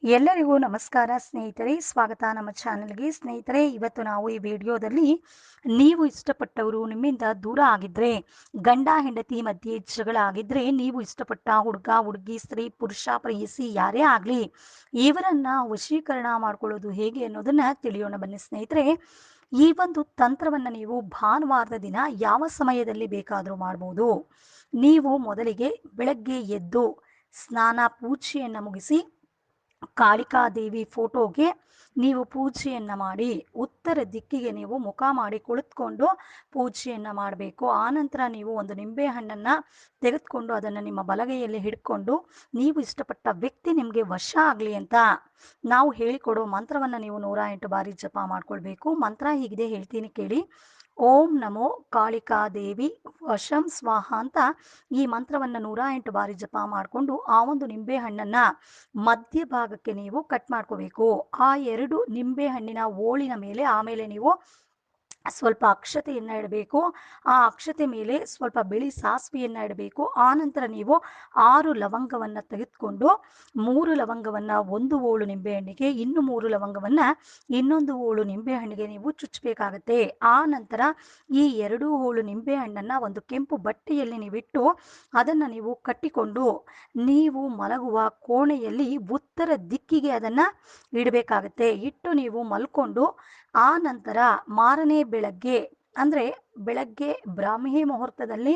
ಎಲ್ಲರಿಗೂ ನಮಸ್ಕಾರ ಸ್ನೇಹಿತರೆ, ಸ್ವಾಗತ ನಮ್ಮ ಚಾನೆಲ್ಗೆ. ಸ್ನೇಹಿತರೆ, ಇವತ್ತು ನಾವು ಈ ವಿಡಿಯೋದಲ್ಲಿ ನೀವು ಇಷ್ಟಪಟ್ಟವರು ನಿಮ್ಮಿಂದ ದೂರ ಆಗಿದ್ರೆ, ಗಂಡ ಹೆಂಡತಿ ಮಧ್ಯೆ ಜಗಳ ಆಗಿದ್ರೆ, ನೀವು ಇಷ್ಟಪಟ್ಟ ಹುಡುಗ ಹುಡುಗಿ, ಸ್ತ್ರೀ ಪುರುಷ ಪ್ರೇಯಸಿ ಯಾರೇ ಆಗಲಿ, ಇವರನ್ನ ವಶೀಕರಣ ಮಾಡ್ಕೊಳ್ಳೋದು ಹೇಗೆ ಅನ್ನೋದನ್ನ ತಿಳಿಯೋಣ ಬನ್ನಿ ಸ್ನೇಹಿತರೆ. ಈ ಒಂದು ತಂತ್ರವನ್ನ ನೀವು ಭಾನುವಾರದ ದಿನ ಯಾವ ಸಮಯದಲ್ಲಿ ಬೇಕಾದರೂ ಮಾಡಬಹುದು. ನೀವು ಮೊದಲಿಗೆ ಬೆಳಗ್ಗೆ ಎದ್ದು ಸ್ನಾನ ಪೂಜೆಯನ್ನ ಮುಗಿಸಿ ಕಾಳಿಕಾದೇವಿ ಫೋಟೋಗೆ ನೀವು ಪೂಜೆಯನ್ನ ಮಾಡಿ ಉತ್ತರ ದಿಕ್ಕಿಗೆ ನೀವು ಮುಖ ಮಾಡಿ ಕುಳಿತುಕೊಂಡು ಪೂಜೆಯನ್ನ ಮಾಡಬೇಕು. ಆನಂತರ ನೀವು ಒಂದು ನಿಂಬೆ ಹಣ್ಣನ್ನ ತೆಗೆದುಕೊಂಡು ಅದನ್ನು ನಿಮ್ಮ ಬಲಗೈಯಲ್ಲಿ ಹಿಡ್ಕೊಂಡು, ನೀವು ಇಷ್ಟಪಟ್ಟ ವ್ಯಕ್ತಿ ನಿಮಗೆ ವಶ ಆಗಲಿ ಅಂತ ನಾವು ಹೇಳಿಕೊಡೋ ಮಂತ್ರವನ್ನು ನೀವು 108 ಬಾರಿ ಜಪ ಮಾಡ್ಕೊಳ್ಬೇಕು. ಮಂತ್ರ ಹೀಗಿದೆ, ಹೇಳ್ತೀನಿ ಕೇಳಿ. ಓಂ ನಮೋ ಕಾಳಿಕಾದೇವಿ ವಶಂ ಸ್ವಾಹ ಅಂತ ಈ ಮಂತ್ರವನ್ನು 108 ಬಾರಿ ಜಪ ಮಾಡಿಕೊಂಡು ಆ ಒಂದು ನಿಂಬೆ ಹಣ್ಣನ್ನ ಮಧ್ಯ ಭಾಗಕ್ಕೆ ನೀವು ಕಟ್ ಮಾಡ್ಕೋಬೇಕು. ಆ 2 ನಿಂಬೆ ಹಣ್ಣಿನ ಓಳಿನ ಮೇಲೆ ಆಮೇಲೆ ನೀವು ಸ್ವಲ್ಪ ಅಕ್ಷತೆಯನ್ನ ಇಡಬೇಕು. ಆ ಅಕ್ಷತೆ ಮೇಲೆ ಸ್ವಲ್ಪ ಬಿಳಿ ಸಾಸಿವೆಯನ್ನ ಇಡಬೇಕು. ಆ ನಂತರ ನೀವು 6 ಲವಂಗವನ್ನ ತೆಗೆದುಕೊಂಡು 3 ಲವಂಗವನ್ನ ಒಂದು ಓಳು ನಿಂಬೆಹಣ್ಣಿಗೆ, ಇನ್ನು 3 ಲವಂಗವನ್ನ ಇನ್ನೊಂದು ಓಳು ನಿಂಬೆಹಣ್ಣಿಗೆ ನೀವು ಚುಚ್ಚಬೇಕಾಗತ್ತೆ. ಆ ನಂತರ ಈ 2 ಓಳು ನಿಂಬೆಹಣ್ಣನ್ನ ಒಂದು ಕೆಂಪು ಬಟ್ಟೆಯಲ್ಲಿ ನೀವಿಟ್ಟು ಅದನ್ನ ನೀವು ಕಟ್ಟಿಕೊಂಡು ನೀವು ಮಲಗುವ ಕೋಣೆಯಲ್ಲಿ ಉತ್ತರ ದಿಕ್ಕಿಗೆ ಅದನ್ನ ಇಡಬೇಕಾಗತ್ತೆ. ಇಟ್ಟು ನೀವು ಮಲ್ಕೊಂಡು ಆ ನಂತರ ಮಾರನೇ ಬೆಳಗ್ಗೆ ಅಂದ್ರೆ ಬೆಳಗ್ಗೆ ಬ್ರಾಹ್ಮಿ ಮುಹೂರ್ತದಲ್ಲಿ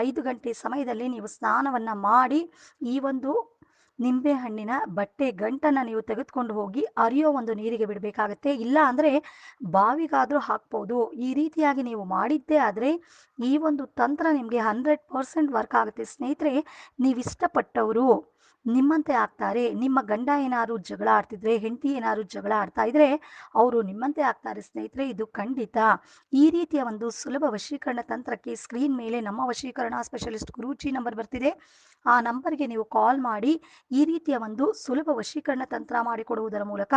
5 ಗಂಟೆ ಸಮಯದಲ್ಲಿ ನೀವು ಸ್ನಾನವನ್ನ ಮಾಡಿ ಈ ಒಂದು ನಿಂಬೆ ಹಣ್ಣಿನ ಬಟ್ಟೆ ಗಂಟನ್ನ ನೀವು ತೆಗೆದುಕೊಂಡು ಹೋಗಿ ಅರಿಯೋ ಒಂದು ನೀರಿಗೆ ಬಿಡಬೇಕಾಗತ್ತೆ. ಇಲ್ಲ ಅಂದ್ರೆ ಬಾವಿಗಾದ್ರೂ ಹಾಕ್ಬೋದು. ಈ ರೀತಿಯಾಗಿ ನೀವು ಮಾಡಿದ್ದೇ ಆದ್ರೆ ಈ ಒಂದು ತಂತ್ರ ನಿಮಗೆ 100% ವರ್ಕ್ ಆಗುತ್ತೆ ಸ್ನೇಹಿತರೆ. ನೀವಿಷ್ಟಪಟ್ಟವರು ನಿಮ್ಮಂತೆ ಆಗ್ತಾರೆ. ನಿಮ್ಮ ಗಂಡ ಏನಾದ್ರು ಜಗಳ ಆಡ್ತಿದ್ರೆ, ಹೆಂಡತಿ ಏನಾದ್ರು ಜಗಳ ಆಡ್ತಾ ಇದ್ರೆ ಅವರು ನಿಮ್ಮಂತೆ ಆಗ್ತಾರೆ ಸ್ನೇಹಿತರೆ, ಇದು ಖಂಡಿತ. ಈ ರೀತಿಯ ಒಂದು ಸುಲಭ ವಶೀಕರಣ ತಂತ್ರಕ್ಕೆ ಸ್ಕ್ರೀನ್ ಮೇಲೆ ನಮ್ಮ ವಶೀಕರಣ ಸ್ಪೆಷಲಿಸ್ಟ್ ಗುರೂಜಿ ನಂಬರ್ ಬರ್ತಿದೆ. ಆ ನಂಬರ್ಗೆ ನೀವು ಕಾಲ್ ಮಾಡಿ ಈ ರೀತಿಯ ಒಂದು ಸುಲಭ ವಶೀಕರಣ ತಂತ್ರ ಮಾಡಿಕೊಡುವುದರ ಮೂಲಕ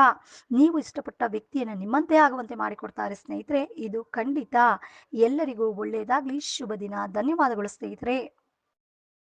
ನೀವು ಇಷ್ಟಪಟ್ಟ ವ್ಯಕ್ತಿಯನ್ನು ನಿಮ್ಮಂತೆ ಆಗುವಂತೆ ಮಾಡಿಕೊಡ್ತಾರೆ ಸ್ನೇಹಿತರೆ. ಇದು ಖಂಡಿತ ಎಲ್ಲರಿಗೂ ಒಳ್ಳೆಯದಾಗ್ಲಿ. ಶುಭ ದಿನ. ಧನ್ಯವಾದಗಳು ಸ್ನೇಹಿತರೆ.